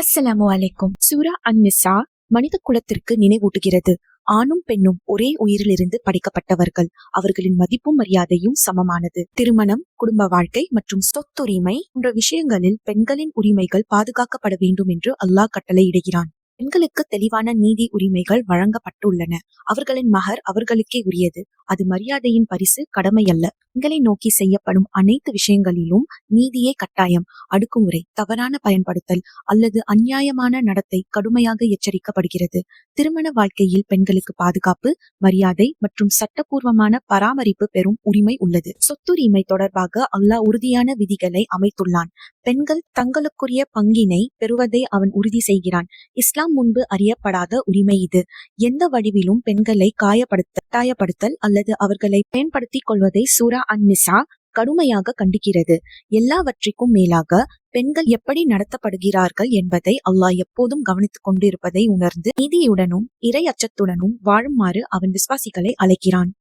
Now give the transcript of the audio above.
அஸ்ஸலாமு அலைக்கும். சூரா அன்-நிசா மனித குலத்திற்கு நினைவூட்டுகிறது. ஆணும் பெண்ணும் ஒரே உயிரிலிருந்து படைக்கப்பட்டவர்கள். அவர்களின் மதிப்பும் மரியாதையும் சமமானது. திருமணம், குடும்ப வாழ்க்கை மற்றும் சொத்துரிமை போன்ற விஷயங்களில் பெண்களின் உரிமைகள் பாதுகாக்கப்பட வேண்டும் என்று அல்லாஹ் கட்டளையிடுகிறான். பெண்களுக்கு தெளிவான நீதி உரிமைகள் வழங்கப்பட்டுள்ளன. அவர்களின் மகர் அவர்களுக்கே உரியது. அது மரியாதையின் பரிசு, கடமை அல்ல. பெண்களை நோக்கி செய்யப்படும் அனைத்து விஷயங்களிலும் நீதியே கட்டாயம். அடக்குமுறை, தவறான பயன்படுத்தல் அல்லது அநியாயமான நடத்தை கடுமையாக எச்சரிக்கப்படுகிறது. திருமண வாழ்க்கையில் பெண்களுக்கு பாதுகாப்பு, மரியாதை மற்றும் சட்டப்பூர்வமான பராமரிப்பு பெறும் உரிமை உள்ளது. சொத்துரிமை தொடர்பாக அல்லாஹ் உறுதியான விதிகளை அமைத்துள்ளான். பெண்கள் தங்களுக்குரிய பங்கினை பெறுவதை அவன் உறுதி செய்கிறான். இஸ்லாம் முன்பு அறியப்படாத உரிமை இது. எந்த வடிவிலும் பெண்களை கட்டாயப்படுத்தல் அல்லது அவர்களை பயன்படுத்திக் கொள்வதை சூரா அன்-நிசா கடுமையாக கண்டிக்கிறது. எல்லாவற்றிற்கும் மேலாக பெண்கள் எப்படி நடத்தப்படுகிறார்கள் என்பதை அல்லாஹ் எப்போதும் கவனித்துக் கொண்டிருப்பதை உணர்ந்து நீதியுடனும் இறை அச்சத்துடனும் வாழுமாறு அவன் விசுவாசிகளை அழைக்கிறான்.